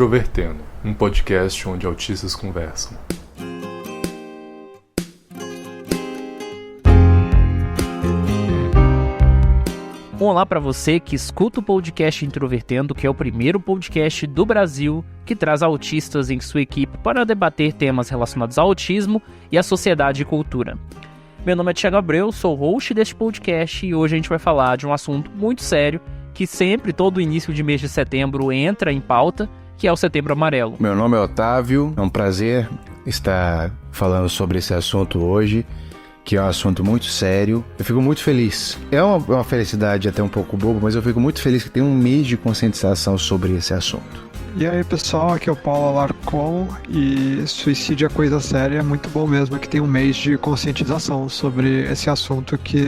Introvertendo, um podcast onde autistas conversam. Olá para você que escuta o podcast Introvertendo, que é o primeiro podcast do Brasil que traz autistas em sua equipe para debater temas relacionados ao autismo e à sociedade e cultura. Meu nome é Thiago Abreu, sou host deste podcast e hoje a gente vai falar de um assunto muito sério que sempre, todo início de mês de setembro, entra em pauta, que é o Setembro Amarelo. Meu nome é Otávio, é um prazer estar falando sobre esse assunto hoje, que é um assunto muito sério. Eu fico muito feliz. É uma felicidade até um pouco boba, mas eu fico muito feliz que tem um mês de conscientização sobre esse assunto. E aí pessoal, aqui é o Paulo Alarcon e suicídio é coisa séria, é muito bom mesmo que tem um mês de conscientização sobre esse assunto que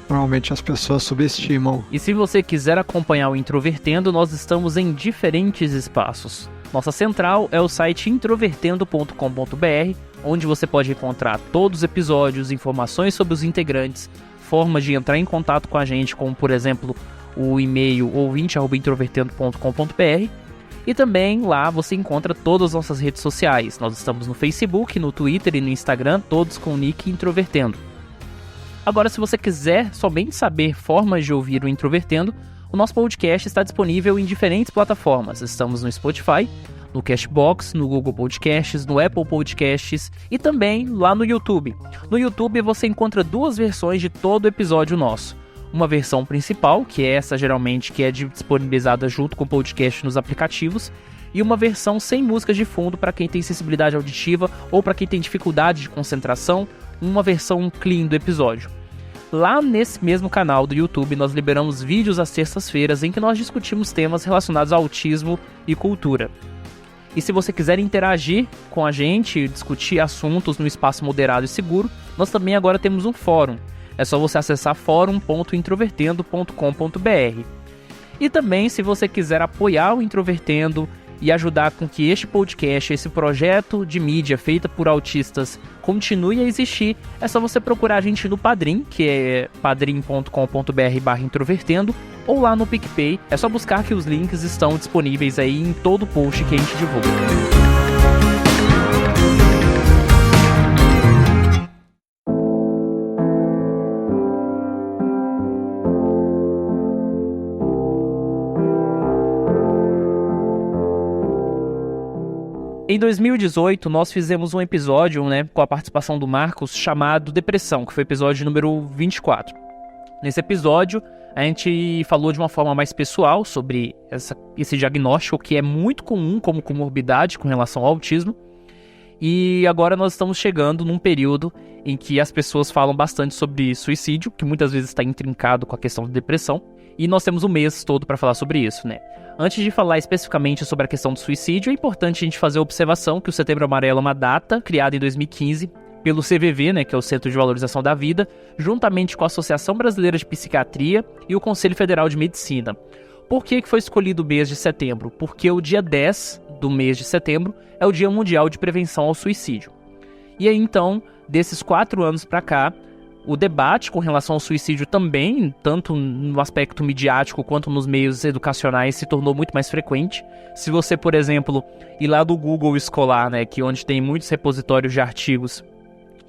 normalmente as pessoas subestimam. E se você quiser acompanhar o Introvertendo, nós estamos em diferentes espaços. Nossa central é o site introvertendo.com.br, onde você pode encontrar todos os episódios, informações sobre os integrantes, formas de entrar em contato com a gente, como por exemplo o e-mail ouvinte@introvertendo.com.br. E também lá você encontra todas as nossas redes sociais. Nós estamos no Facebook, no Twitter e no Instagram, todos com o nick Introvertendo. Agora, se você quiser somente saber formas de ouvir o Introvertendo, o nosso podcast está disponível em diferentes plataformas. Estamos no Spotify, no Castbox, no Google Podcasts, no Apple Podcasts e também lá no YouTube. No YouTube você encontra duas versões de todo episódio nosso. Uma versão principal, que é essa geralmente que é disponibilizada junto com o podcast nos aplicativos, e uma versão sem músicas de fundo para quem tem sensibilidade auditiva ou para quem tem dificuldade de concentração, uma versão clean do episódio. Lá nesse mesmo canal do YouTube nós liberamos vídeos às terças-feiras em que nós discutimos temas relacionados ao autismo e cultura. E se você quiser interagir com a gente, discutir assuntos no espaço moderado e seguro, nós também agora temos um fórum. É só você acessar forum.introvertendo.com.br. E também, se você quiser apoiar o Introvertendo e ajudar com que este podcast, esse projeto de mídia feita por autistas, continue a existir, é só você procurar a gente no Padrim, que é padrim.com.br/introvertendo, ou lá no PicPay. É só buscar que os links estão disponíveis aí em todo o post que a gente divulga. Em 2018, nós fizemos um episódio, com a participação do Marcos, chamado Depressão, que foi o episódio número 24. Nesse episódio, a gente falou de uma forma mais pessoal sobre esse diagnóstico, que é muito comum como comorbidade com relação ao autismo. E agora nós estamos chegando num período em que as pessoas falam bastante sobre suicídio, que muitas vezes está intrincado com a questão de depressão. E nós temos um mês todo para falar sobre isso, Antes de falar especificamente sobre a questão do suicídio, é importante a gente fazer a observação que o Setembro Amarelo é uma data criada em 2015 pelo CVV, que é o Centro de Valorização da Vida, juntamente com a Associação Brasileira de Psiquiatria e o Conselho Federal de Medicina. Por que foi escolhido o mês de setembro? Porque o dia 10 do mês de setembro é o Dia Mundial de Prevenção ao Suicídio. E aí, então, desses 4 anos para cá, o debate com relação ao suicídio também, tanto no aspecto midiático quanto nos meios educacionais, se tornou muito mais frequente. Se você, por exemplo, ir lá do Google Escolar, que é onde tem muitos repositórios de artigos,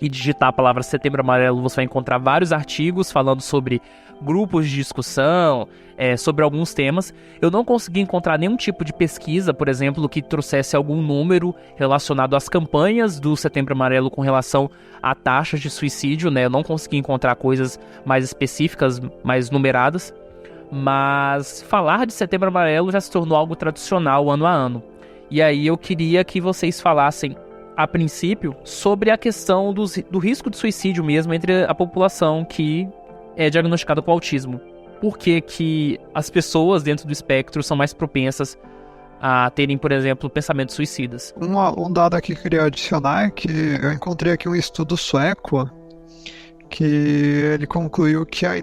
e digitar a palavra Setembro Amarelo, você vai encontrar vários artigos falando sobre grupos de discussão, sobre alguns temas. Eu não consegui encontrar nenhum tipo de pesquisa, por exemplo, que trouxesse algum número relacionado às campanhas do Setembro Amarelo com relação a taxas de suicídio, Eu não consegui encontrar coisas mais específicas, mais numeradas. Mas falar de Setembro Amarelo já se tornou algo tradicional ano a ano. E aí eu queria que vocês falassem, a princípio, sobre a questão do risco de suicídio mesmo entre a população que é diagnosticada com autismo. Por que que as pessoas dentro do espectro são mais propensas a terem, por exemplo, pensamentos suicidas? Um dado aqui que eu queria adicionar é que eu encontrei aqui um estudo sueco que ele concluiu que a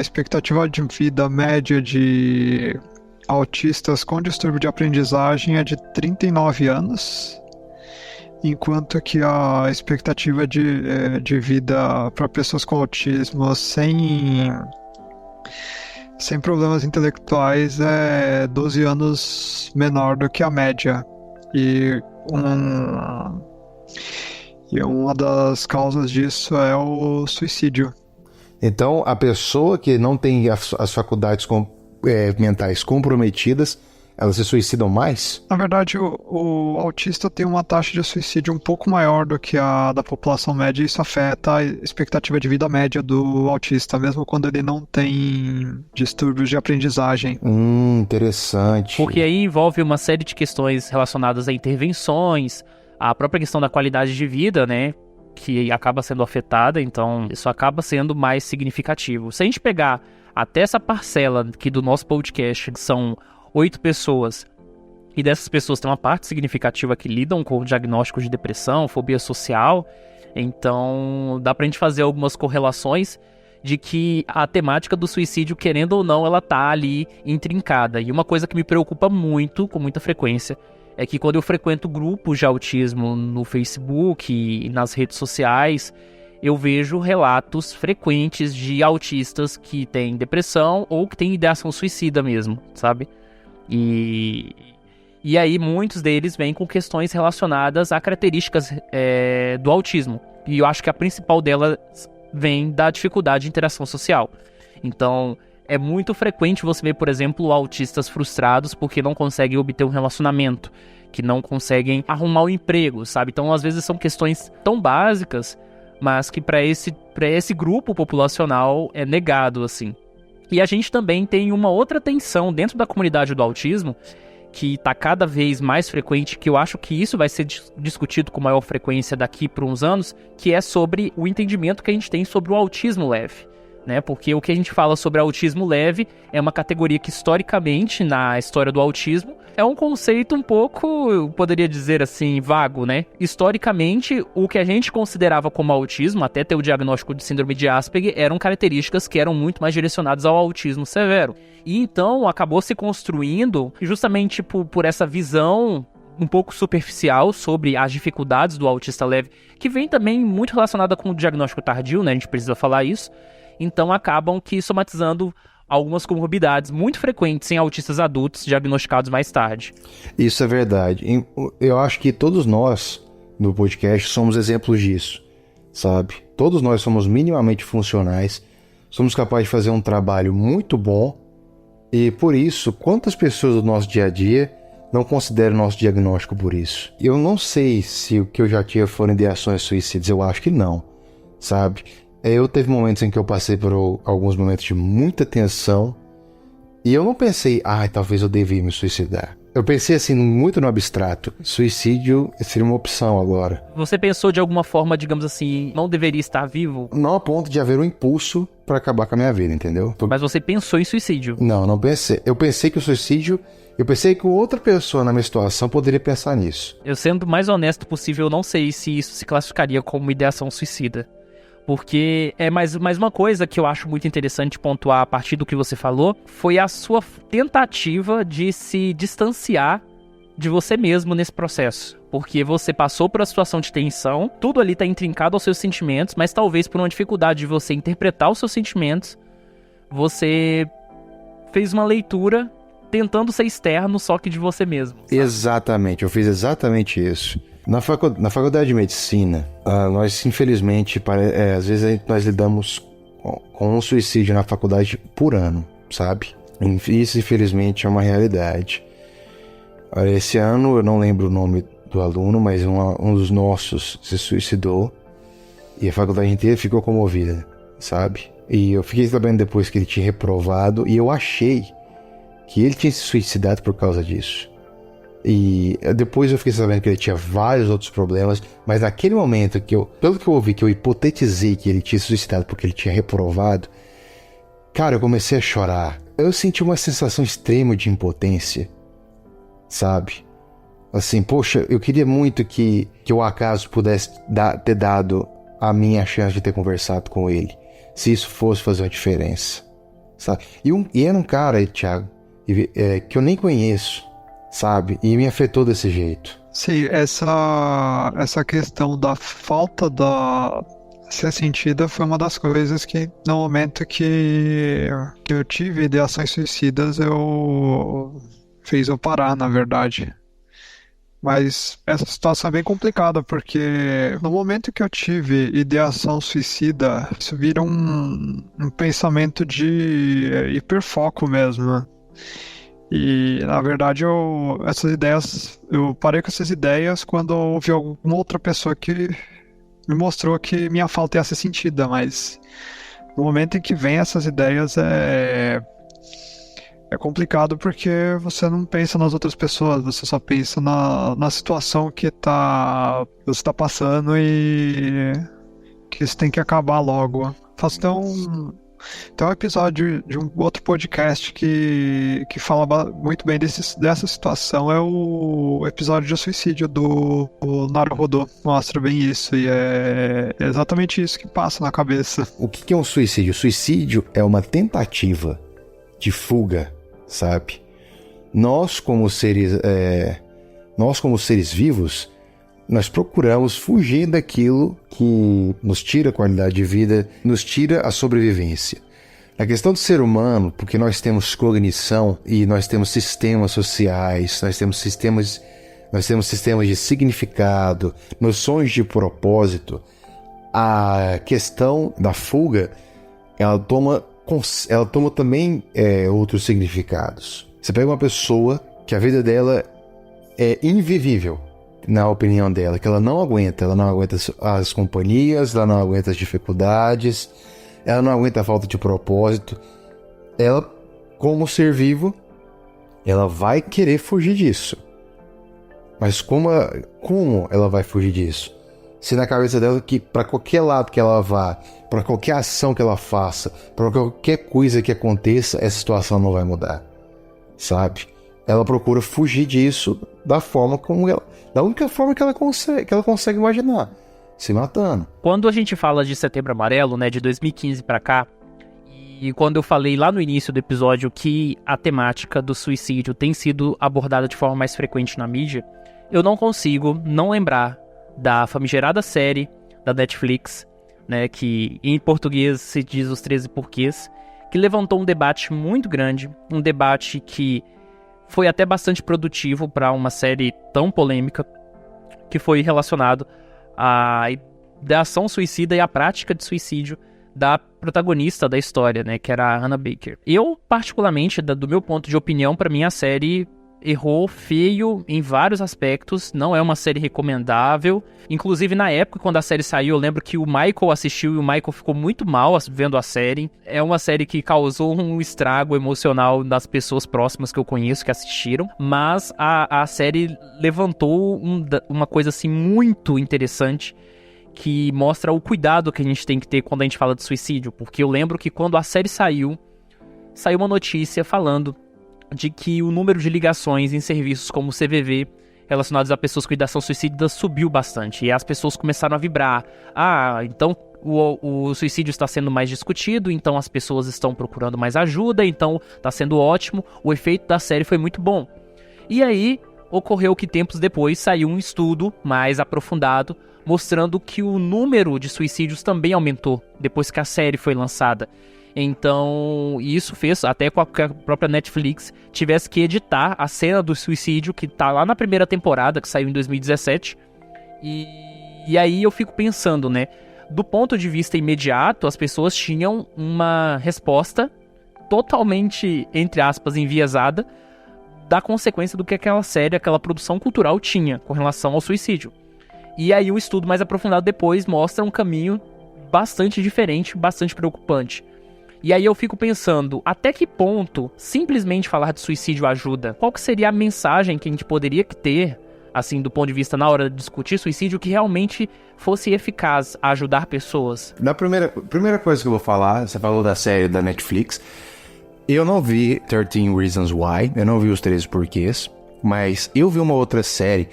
expectativa de vida média de autistas com distúrbio de aprendizagem é de 39 anos, enquanto que a expectativa de vida para pessoas com autismo sem sem problemas intelectuais é 12 anos menor do que a média. E uma das causas disso é o suicídio. Então, a pessoa que não tem as faculdades mentais comprometidas, elas se suicidam mais? Na verdade, o autista tem uma taxa de suicídio um pouco maior do que a da população média, e isso afeta a expectativa de vida média do autista, mesmo quando ele não tem distúrbios de aprendizagem. Interessante. Porque aí envolve uma série de questões relacionadas a intervenções, a própria questão da qualidade de vida, né? Que acaba sendo afetada, então isso acaba sendo mais significativo. Se a gente pegar até essa parcela aqui do nosso podcast, que são 8 pessoas, e dessas pessoas tem uma parte significativa que lidam com diagnósticos de depressão, fobia social, então dá pra gente fazer algumas correlações de que a temática do suicídio, querendo ou não, ela tá ali intrincada. E uma coisa que me preocupa muito, com muita frequência, é que quando eu frequento grupos de autismo no Facebook e nas redes sociais, eu vejo relatos frequentes de autistas que têm depressão ou que têm ideação suicida mesmo, sabe? E aí muitos deles vêm com questões relacionadas a características do autismo. E eu acho que a principal delas vem da dificuldade de interação social. Então, é muito frequente você ver, por exemplo, autistas frustrados porque não conseguem obter um relacionamento, que não conseguem arrumar um emprego, sabe? Então, às vezes são questões tão básicas, mas que para esse grupo populacional é negado, assim. E a gente também tem uma outra tensão dentro da comunidade do autismo, que está cada vez mais frequente, que eu acho que isso vai ser discutido com maior frequência daqui por uns anos, que é sobre o entendimento que a gente tem sobre o autismo leve, né? Porque o que a gente fala sobre autismo leve é uma categoria que historicamente, na história do autismo, é um conceito um pouco, eu poderia dizer assim, vago, né? Historicamente, o que a gente considerava como autismo, até ter o diagnóstico de síndrome de Asperger, eram características que eram muito mais direcionadas ao autismo severo. E então, acabou se construindo, justamente por essa visão um pouco superficial sobre as dificuldades do autista leve, que vem também muito relacionada com o diagnóstico tardio, né? A gente precisa falar isso. Então, acabam que somatizando algumas comorbidades muito frequentes em autistas adultos diagnosticados mais tarde. Isso é verdade. Eu acho que todos nós, no podcast, somos exemplos disso, sabe? Todos nós somos minimamente funcionais, somos capazes de fazer um trabalho muito bom, e por isso, quantas pessoas do nosso dia a dia não consideram nosso diagnóstico por isso? Eu não sei se o que eu já tinha foram ideações suicidas, eu acho que não, sabe? Eu teve momentos em que eu passei por alguns momentos de muita tensão e eu não pensei, talvez eu devia me suicidar. Eu pensei assim, muito no abstrato. Suicídio seria uma opção agora. Você pensou de alguma forma, digamos assim, não deveria estar vivo? Não a ponto de haver um impulso para acabar com a minha vida, entendeu? Mas você pensou em suicídio? Não pensei. Eu pensei que o suicídio... Eu pensei que outra pessoa na minha situação poderia pensar nisso. Eu, sendo o mais honesto possível, eu não sei se isso se classificaria como ideação suicida. Porque é mais uma coisa que eu acho muito interessante pontuar a partir do que você falou, foi a sua tentativa de se distanciar de você mesmo nesse processo. Porque você passou por uma situação de tensão, tudo ali está intrincado aos seus sentimentos, mas talvez por uma dificuldade de você interpretar os seus sentimentos, você fez uma leitura tentando ser externo, só que de você mesmo. Sabe? Exatamente, eu fiz exatamente isso. Na faculdade de medicina, nós infelizmente, às vezes nós lidamos com um suicídio na faculdade por ano, sabe? Isso infelizmente é uma realidade. Esse ano, eu não lembro o nome do aluno, mas um dos nossos se suicidou e a faculdade inteira ficou comovida, sabe? E eu fiquei sabendo depois que ele tinha reprovado e eu achei que ele tinha se suicidado por causa disso. E depois eu fiquei sabendo que ele tinha vários outros problemas, mas naquele momento pelo que eu ouvi, que eu hipotetizei que ele tinha se suicidado porque ele tinha reprovado, cara, eu comecei a chorar. Eu senti uma sensação extrema de impotência, sabe? Assim, poxa, eu queria muito que o acaso pudesse ter dado a minha chance de ter conversado com ele, se isso fosse fazer uma diferença, sabe? E era um cara, Thiago, que eu nem conheço, sabe? E me afetou desse jeito. Sim, essa questão da falta da ser sentida foi uma das coisas que, no momento que eu tive ideações suicidas, fez eu parar, na verdade. Mas essa situação é bem complicada, porque no momento que eu tive ideação suicida, isso vira um pensamento de hiperfoco mesmo, né? E, na verdade, eu parei com essas ideias quando houve alguma outra pessoa que me mostrou que minha falta ia ser sentida, mas no momento em que vem essas ideias é complicado porque você não pensa nas outras pessoas, você só pensa na situação que você está passando e que isso tem que acabar logo. Faço até um episódio de um outro podcast que fala muito bem dessa situação, é o episódio de suicídio do Naruhodo. Mostra bem isso, e é exatamente isso que passa na cabeça. O que é um suicídio? O suicídio é uma tentativa de fuga, sabe? Nós como seres vivos, nós procuramos fugir daquilo que nos tira a qualidade de vida, nos tira a sobrevivência. A questão do ser humano, porque nós temos cognição e nós temos sistemas sociais, nós temos sistemas de significado, noções de propósito, a questão da fuga, ela toma também outros significados. Você pega uma pessoa que a vida dela é invivível, na opinião dela, que ela não aguenta as companhias, ela não aguenta as dificuldades, ela não aguenta a falta de propósito. Ela, como ser vivo, ela vai querer fugir disso. Mas como ela vai fugir disso? Se na cabeça dela que para qualquer lado que ela vá, para qualquer ação que ela faça, para qualquer coisa que aconteça, essa situação não vai mudar, sabe? Ela procura fugir disso da única forma que ela consegue imaginar, se matando. Quando a gente fala de Setembro Amarelo, né, de 2015 pra cá, e quando eu falei lá no início do episódio que a temática do suicídio tem sido abordada de forma mais frequente na mídia, eu não consigo não lembrar da famigerada série da Netflix, né, que em português se diz Os 13 Porquês, que levantou um debate muito grande, um debate que foi até bastante produtivo para uma série tão polêmica, que foi relacionado à ideação suicida e à prática de suicídio da protagonista da história, né, que era a Hannah Baker. Eu, particularmente, do meu ponto de opinião, para mim a série errou feio em vários aspectos, não é uma série recomendável. Inclusive, na época, quando a série saiu, eu lembro que o Michael assistiu e o Michael ficou muito mal vendo a série. É uma série que causou um estrago emocional das pessoas próximas que eu conheço, que assistiram. Mas a série levantou uma coisa assim muito interessante, que mostra o cuidado que a gente tem que ter quando a gente fala de suicídio. Porque eu lembro que quando a série saiu uma notícia falando de que o número de ligações em serviços como o CVV relacionados a pessoas com ideação suicida subiu bastante. E as pessoas começaram a vibrar. Então o suicídio está sendo mais discutido, então as pessoas estão procurando mais ajuda, então está sendo ótimo. O efeito da série foi muito bom. E aí ocorreu que tempos depois saiu um estudo mais aprofundado mostrando que o número de suicídios também aumentou depois que a série foi lançada. Então, isso fez até com que a própria Netflix tivesse que editar a cena do suicídio, que tá lá na primeira temporada, que saiu em 2017. E aí eu fico pensando, né? Do ponto de vista imediato, as pessoas tinham uma resposta totalmente, entre aspas, enviesada da consequência do que aquela série, aquela produção cultural tinha com relação ao suicídio. E aí o estudo mais aprofundado depois mostra um caminho bastante diferente, bastante preocupante. E aí eu fico pensando, até que ponto simplesmente falar de suicídio ajuda? Qual que seria a mensagem que a gente poderia ter, assim, do ponto de vista na hora de discutir suicídio, que realmente fosse eficaz a ajudar pessoas? Na primeira coisa que eu vou falar, você falou da série da Netflix. Eu não vi 13 Reasons Why, eu não vi os 13 Porquês, mas eu vi uma outra série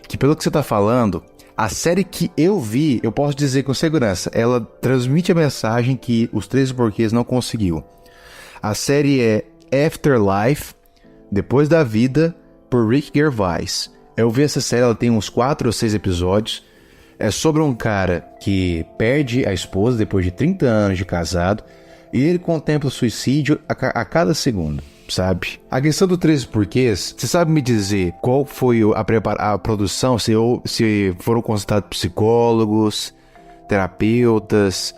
que, pelo que você tá falando, a série que eu vi, eu posso dizer com segurança, ela transmite a mensagem que os 13 Porquês não conseguiu. A série é Afterlife, Depois da Vida, por Rick Gervais. Eu vi essa série, ela tem uns 4 ou 6 episódios. É sobre um cara que perde a esposa depois de 30 anos de casado e ele contempla o suicídio a cada segundo, sabe? A questão do 13 porquês, você sabe me dizer qual foi a produção? Se foram consultados psicólogos, terapeutas,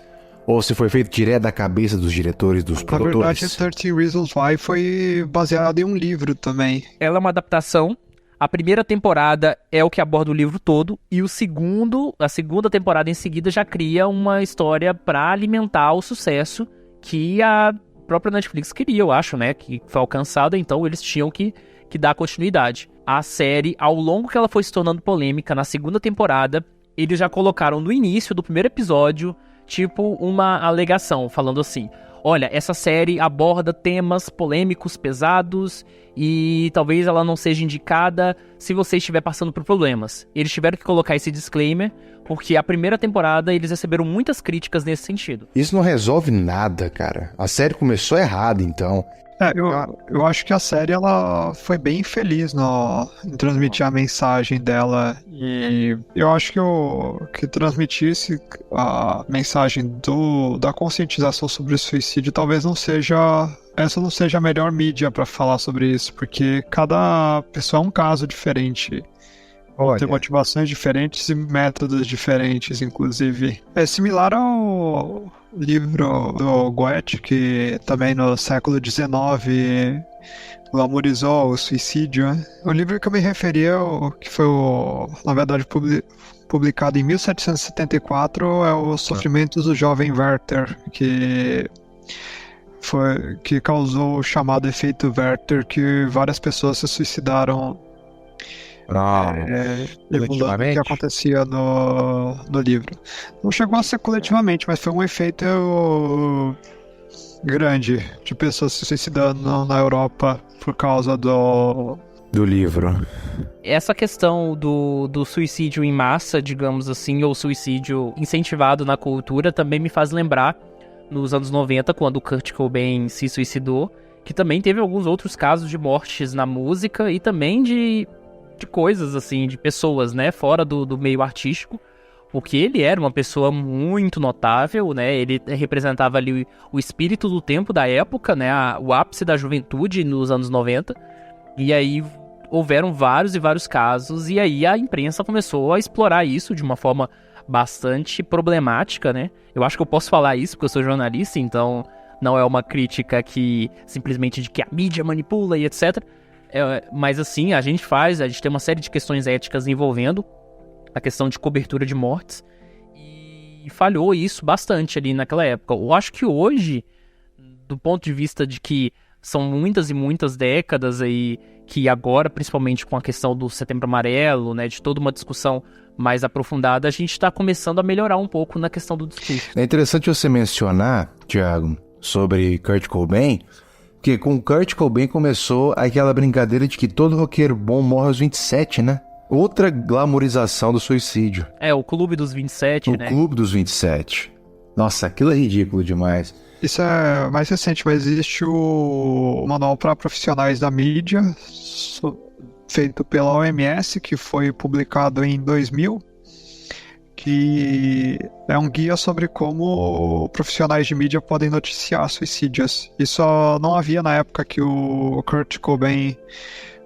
ou se foi feito direto da cabeça dos diretores, dos Na produtores? verdade, 13 Reasons Why foi baseado em um livro também. Ela é uma adaptação. A primeira temporada é o que aborda o livro todo, e a segunda temporada em seguida já cria uma história para alimentar o sucesso que a própria Netflix queria, eu acho, né? Que foi alcançada, então eles tinham que dar continuidade. A série, ao longo que ela foi se tornando polêmica, na segunda temporada, eles já colocaram no início do primeiro episódio, tipo, uma alegação, falando assim: olha, essa série aborda temas polêmicos, pesados, e talvez ela não seja indicada se você estiver passando por problemas. Eles tiveram que colocar esse disclaimer, porque a primeira temporada eles receberam muitas críticas nesse sentido. Isso não resolve nada, cara. A série começou errada, então. Eu acho que a série ela foi bem feliz em transmitir a mensagem dela, e eu acho que transmitisse a mensagem da conscientização sobre o suicídio talvez essa não seja a melhor mídia para falar sobre isso, porque cada pessoa é um caso diferente. Tem motivações diferentes e métodos diferentes, inclusive. É similar ao livro do Goethe, que também no século XIX glamorizou o suicídio. O livro que eu me referi, que foi, na verdade, publicado em 1774, é Os Sofrimentos do Jovem Werther, que causou o chamado efeito Werther, que várias pessoas se suicidaram emulando o que acontecia no livro. Não chegou a ser coletivamente, mas foi um efeito grande de pessoas se suicidando na Europa por causa do livro. Essa questão do suicídio em massa, digamos assim, ou suicídio incentivado na cultura, também me faz lembrar nos anos 90, quando o Kurt Cobain se suicidou, que também teve alguns outros casos de mortes na música e também de coisas, assim, de pessoas, né, fora do meio artístico, porque ele era uma pessoa muito notável, né, ele representava ali o espírito do tempo da época, né, o ápice da juventude nos anos 90, e aí houveram vários e vários casos, e aí a imprensa começou a explorar isso de uma forma bastante problemática, né, eu acho que eu posso falar isso porque eu sou jornalista, então não é uma crítica que simplesmente de que a mídia manipula e etc., mas assim, a gente tem uma série de questões éticas envolvendo a questão de cobertura de mortes, e falhou isso bastante ali naquela época. Eu acho que hoje, do ponto de vista de que são muitas e muitas décadas aí, que agora, principalmente com a questão do Setembro Amarelo, né, de toda uma discussão mais aprofundada, a gente está começando a melhorar um pouco na questão do discurso. É interessante você mencionar, Thiago, sobre Kurt Cobain, porque com o Kurt Cobain começou aquela brincadeira de que todo roqueiro bom morre aos 27, né? Outra glamorização do suicídio. O Clube dos 27, né? O Clube dos 27. Nossa, aquilo é ridículo demais. Isso é mais recente, mas existe o Manual para Profissionais da Mídia, feito pela OMS, que foi publicado em 2000, que é um guia sobre como profissionais de mídia podem noticiar suicídios. Isso não havia na época que o Kurt Cobain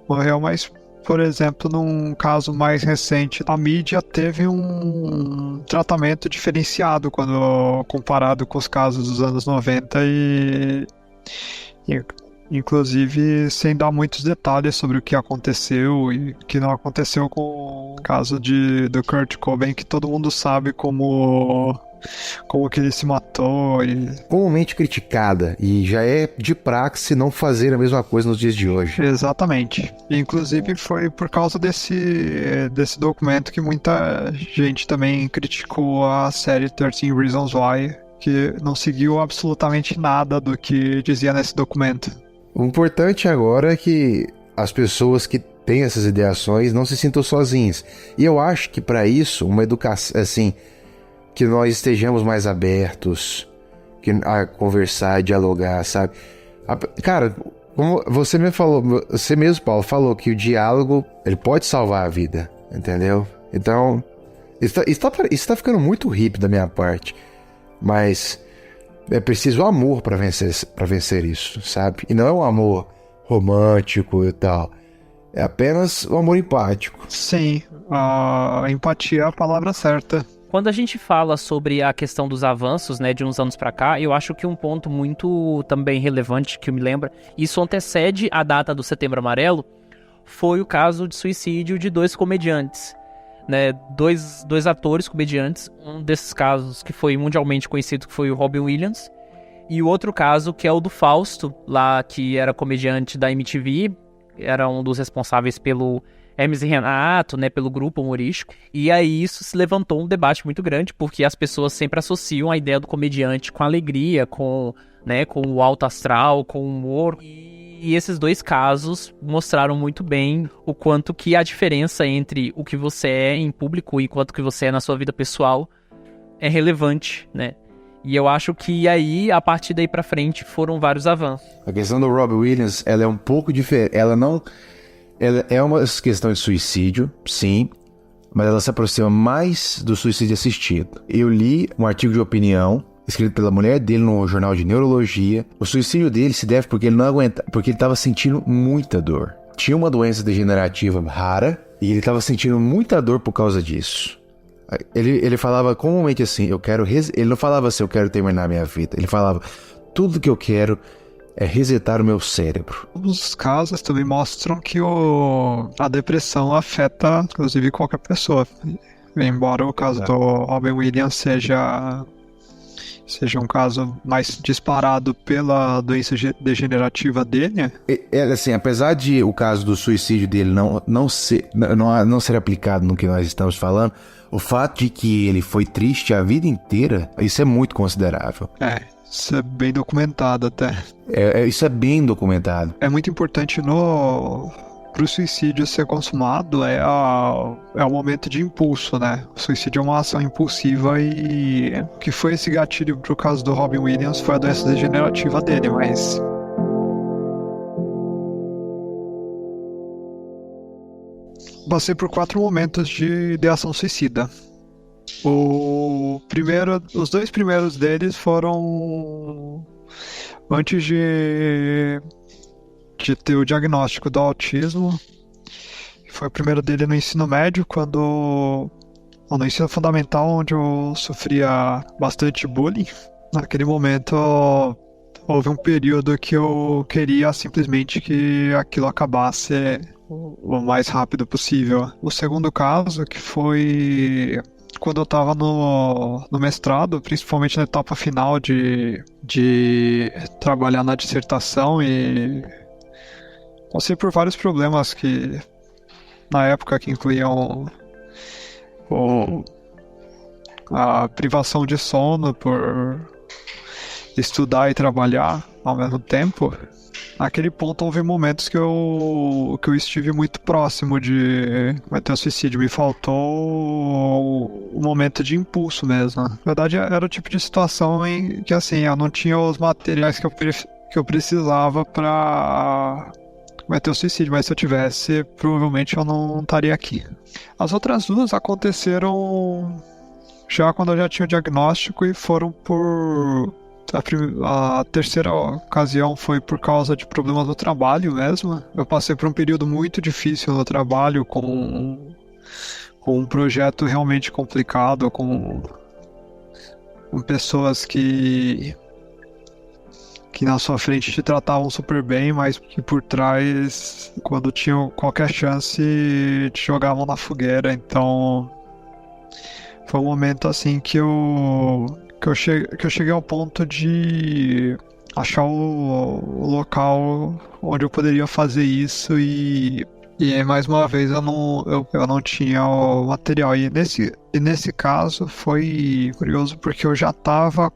morreu, mas, por exemplo, num caso mais recente, a mídia teve um tratamento diferenciado quando comparado com os casos dos anos 90 e inclusive sem dar muitos detalhes sobre o que aconteceu e o que não aconteceu com o caso do Kurt Cobain, que todo mundo sabe como que ele se matou. Comumente criticada, e já é de praxe não fazer a mesma coisa nos dias de hoje. Exatamente. Inclusive foi por causa desse documento que muita gente também criticou a série 13 Reasons Why, que não seguiu absolutamente nada do que dizia nesse documento. O importante agora é que as pessoas que têm essas ideações não se sintam sozinhas. E eu acho que para isso, uma educação, assim, que nós estejamos mais abertos a conversar, a dialogar, sabe? Cara, como você mesmo, Paulo, falou que o diálogo, ele pode salvar a vida, entendeu? Então, Isso tá ficando muito hippie da minha parte, mas é preciso amor para vencer isso, sabe? E não é um amor romântico e tal, é apenas um amor empático. Sim, a empatia é a palavra certa. Quando a gente fala sobre a questão dos avanços, né, de uns anos pra cá, eu acho que um ponto muito também relevante que me lembra, isso antecede a data do Setembro Amarelo, foi o caso de suicídio de 2 comediantes, né, dois atores comediantes, um desses casos que foi mundialmente conhecido, que foi o Robin Williams, e o outro caso que é o do Fausto, lá que era comediante da MTV, era um dos responsáveis pelo Hermes e Renato, né, pelo grupo humorístico. E aí isso se levantou um debate muito grande, porque as pessoas sempre associam a ideia do comediante com alegria, com o alto astral, com o humor. E esses 2 casos mostraram muito bem o quanto que a diferença entre o que você é em público e quanto que você é na sua vida pessoal é relevante, né? E eu acho que aí, a partir daí pra frente, foram vários avanços. A questão do Robin Williams, ela é um pouco diferente. Ela é uma questão de suicídio, sim, mas ela se aproxima mais do suicídio assistido. Eu li um artigo de opinião escrito pela mulher dele no jornal de neurologia. O suicídio dele se deve porque ele não aguenta, porque ele estava sentindo muita dor. Tinha uma doença degenerativa rara e ele estava sentindo muita dor por causa disso. Ele falava comumente assim, ele não falava assim, eu quero terminar minha vida. Ele falava, tudo que eu quero é resetar o meu cérebro. Os casos também mostram que a depressão afeta, inclusive, qualquer pessoa. Embora o caso do Robin Williams seja um caso mais disparado pela doença degenerativa dele. Assim, apesar de o caso do suicídio dele não ser aplicado no que nós estamos falando, o fato de que ele foi triste a vida inteira, isso é muito considerável. Isso é bem documentado até. Isso é bem documentado. É muito importante pro suicídio ser consumado, é o momento de impulso, né? O suicídio é uma ação impulsiva e o que foi esse gatilho pro caso do Robin Williams foi a doença degenerativa dele, mas... Passei por 4 momentos de ideação suicida. Os 2 primeiros deles foram antes de ter o diagnóstico do autismo. Foi o primeiro dele no ensino médio, no ensino fundamental, onde eu sofria bastante bullying. Naquele momento houve um período que eu queria simplesmente que aquilo acabasse o mais rápido possível. O segundo caso, que foi quando eu estava no mestrado, principalmente na etapa final de trabalhar na dissertação, e passei por vários problemas que na época que incluíam a privação de sono por estudar e trabalhar ao mesmo tempo. Naquele ponto houve momentos que eu estive muito próximo de cometer um suicídio. Me faltou um momento de impulso mesmo. Na verdade, era o tipo de situação em que, assim, eu não tinha os materiais que eu precisava para cometer o suicídio, mas se eu tivesse, provavelmente eu não estaria aqui. As outras 2 aconteceram já quando eu já tinha o diagnóstico e foram por... A terceira ocasião foi por causa de problemas no trabalho mesmo. Eu passei por um período muito difícil no trabalho, com um projeto realmente complicado, com pessoas que na sua frente te tratavam super bem, mas que por trás, quando tinham qualquer chance, te jogavam na fogueira. Então foi um momento assim que eu cheguei ao ponto de achar o local onde eu poderia fazer isso, e mais uma vez eu não tinha o material. E nesse caso foi curioso porque eu já estava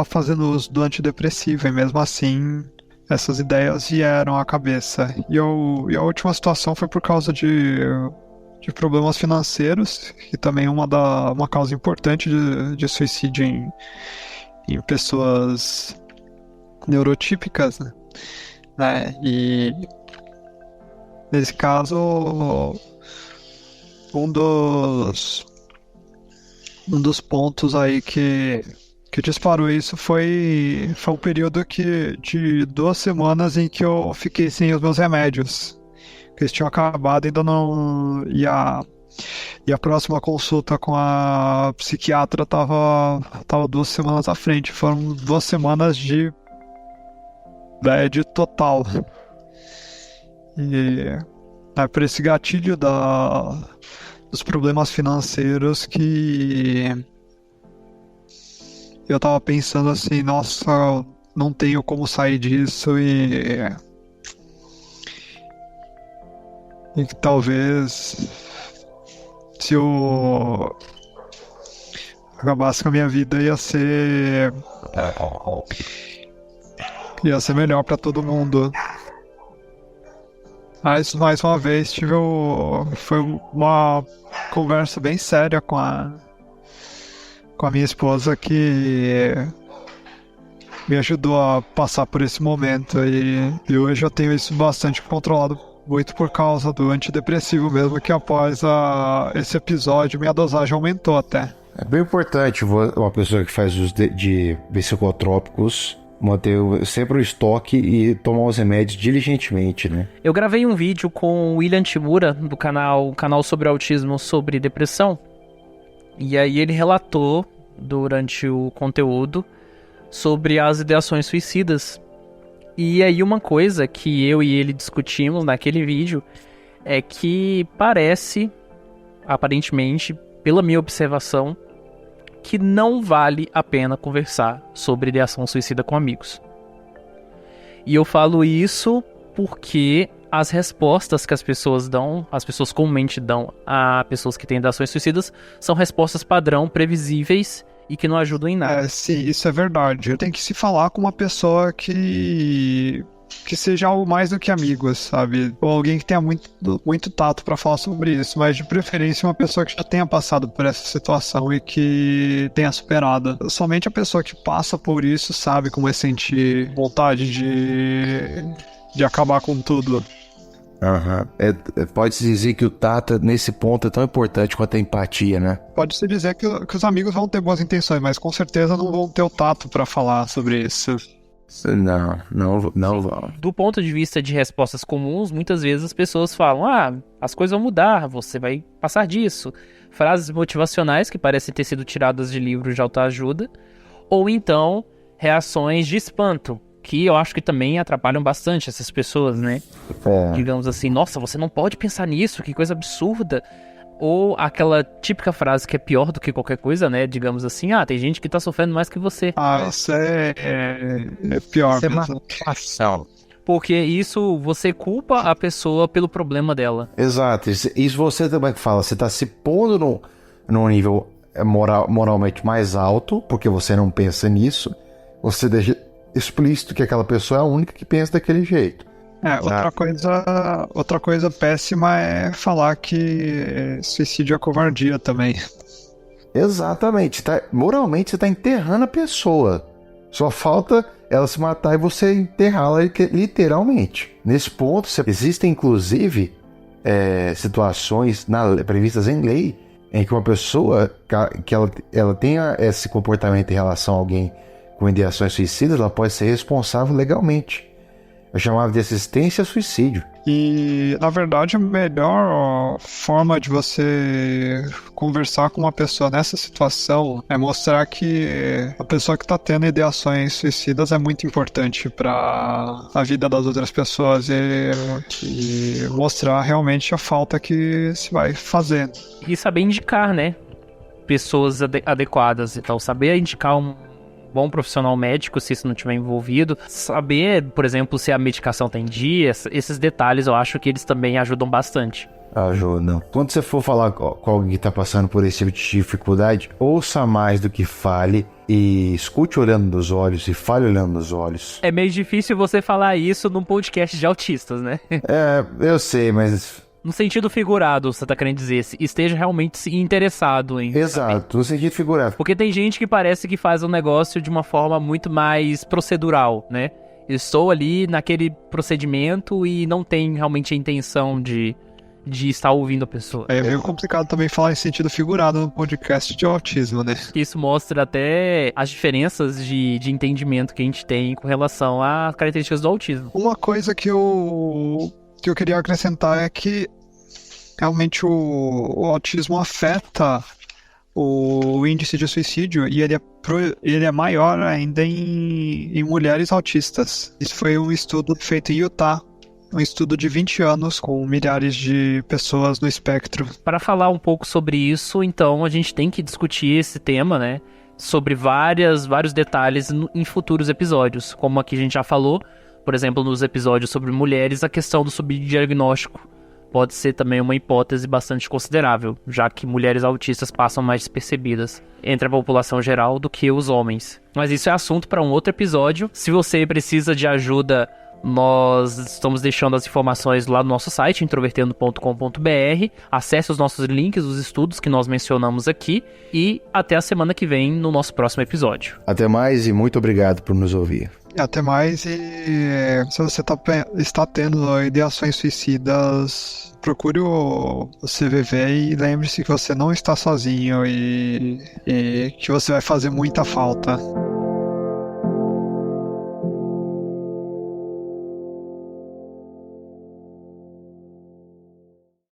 fazendo uso do antidepressivo, e mesmo assim essas ideias vieram à cabeça. E a última situação foi por causa de problemas financeiros, que também é uma causa importante de suicídio em pessoas neurotípicas, né? E nesse caso, um dos um dos pontos aí que disparou isso foi um período de 2 semanas em que eu fiquei sem os meus remédios. Que eles tinham acabado, ainda não. E a próxima consulta com a psiquiatra tava 2 semanas à frente. Foram 2 semanas de bad total. E é por esse gatilho dos problemas financeiros que eu tava pensando assim, nossa, não tenho como sair disso e que talvez se eu acabasse com a minha vida ia ser melhor pra todo mundo. Mas mais uma vez foi uma conversa bem séria com a minha esposa que me ajudou a passar por esse momento e hoje eu tenho isso bastante controlado, muito por causa do antidepressivo mesmo, que após esse episódio minha dosagem aumentou até. É bem importante uma pessoa que faz uso de psicotrópicos manter sempre o estoque e tomar os remédios diligentemente, né? Eu gravei um vídeo com o William Timura, do canal sobre autismo, sobre depressão. E aí ele relatou, durante o conteúdo, sobre as ideações suicidas. E aí uma coisa que eu e ele discutimos naquele vídeo é que parece, aparentemente, pela minha observação, que não vale a pena conversar sobre ideação suicida com amigos. E eu falo isso porque as respostas que as pessoas comumente dão a pessoas que têm ideações suicidas são respostas padrão, previsíveis e que não ajudam em nada. Sim, isso é verdade. Tem que se falar com uma pessoa que seja algo mais do que amigos, sabe? Ou alguém que tenha muito tato pra falar sobre isso, mas de preferência uma pessoa que já tenha passado por essa situação e que tenha superado. Somente a pessoa que passa por isso sabe como é sentir vontade de acabar com tudo. Pode-se dizer que o tato nesse ponto é tão importante quanto a empatia, né? Pode-se dizer que os amigos vão ter boas intenções, mas com certeza não vão ter o tato pra falar sobre isso. Não vão. Do ponto de vista de respostas comuns, muitas vezes as pessoas falam: as coisas vão mudar, você vai passar disso. Frases motivacionais que parecem ter sido tiradas de livros de autoajuda. Ou então, reações de espanto, que eu acho que também atrapalham bastante essas pessoas, né? Digamos assim, nossa, você não pode pensar nisso, que coisa absurda. Ou aquela típica frase que é pior do que qualquer coisa, né? Digamos assim, tem gente que tá sofrendo mais que você. Isso é pior. Isso é machucação. Porque isso, você culpa a pessoa pelo problema dela. Exato. Isso você também fala, você tá se pondo num nível moralmente mais alto, porque você não pensa nisso. Você deixa explícito que aquela pessoa é a única que pensa daquele jeito. Outra coisa péssima é falar que suicídio é covardia também. Exatamente. Moralmente você tá enterrando a pessoa. Só falta ela se matar e você enterrá-la literalmente. Nesse ponto, existem inclusive situações previstas em lei em que uma pessoa que ela tenha esse comportamento em relação a alguém com ideações suicidas, ela pode ser responsável legalmente. Eu chamava de assistência a suicídio. E, na verdade, a melhor forma de você conversar com uma pessoa nessa situação é mostrar que a pessoa que está tendo ideações suicidas é muito importante para a vida das outras pessoas e mostrar realmente a falta que se vai fazendo. E saber indicar, né? Pessoas adequadas e tal. Saber indicar um bom profissional médico, se isso não estiver envolvido. Saber, por exemplo, se a medicação tem dia, esses detalhes eu acho que eles também ajudam bastante. Ajudam. Quando você for falar com alguém que está passando por esse tipo de dificuldade, ouça mais do que fale e escute olhando nos olhos e fale olhando nos olhos. É meio difícil você falar isso num podcast de autistas, né? Eu sei, mas... No sentido figurado, você tá querendo dizer, esteja realmente interessado em... Exato, no sentido figurado. Porque tem gente que parece que faz um negócio de uma forma muito mais procedural, né? Estou ali naquele procedimento e não tem realmente a intenção de de estar ouvindo a pessoa. É meio complicado também falar em sentido figurado no podcast de autismo, né? Isso mostra até as diferenças de entendimento que a gente tem com relação às características do autismo. Uma coisa que eu queria acrescentar é que realmente o autismo afeta o índice de suicídio e ele é maior ainda em mulheres autistas. Isso foi um estudo feito em Utah, um estudo de 20 anos com milhares de pessoas no espectro. Para falar um pouco sobre isso, então, a gente tem que discutir esse tema, né? Sobre vários detalhes em futuros episódios. Como aqui a gente já falou, por exemplo, nos episódios sobre mulheres, a questão do subdiagnóstico pode ser também uma hipótese bastante considerável, já que mulheres autistas passam mais despercebidas entre a população geral do que os homens. Mas isso é assunto para um outro episódio. Se você precisa de ajuda, nós estamos deixando as informações lá no nosso site, introvertendo.com.br. Acesse os nossos links, os estudos que nós mencionamos aqui. E até a semana que vem no nosso próximo episódio. Até mais e muito obrigado por nos ouvir. Até mais, e se você está tendo ideações suicidas, procure o CVV e lembre-se que você não está sozinho e que você vai fazer muita falta.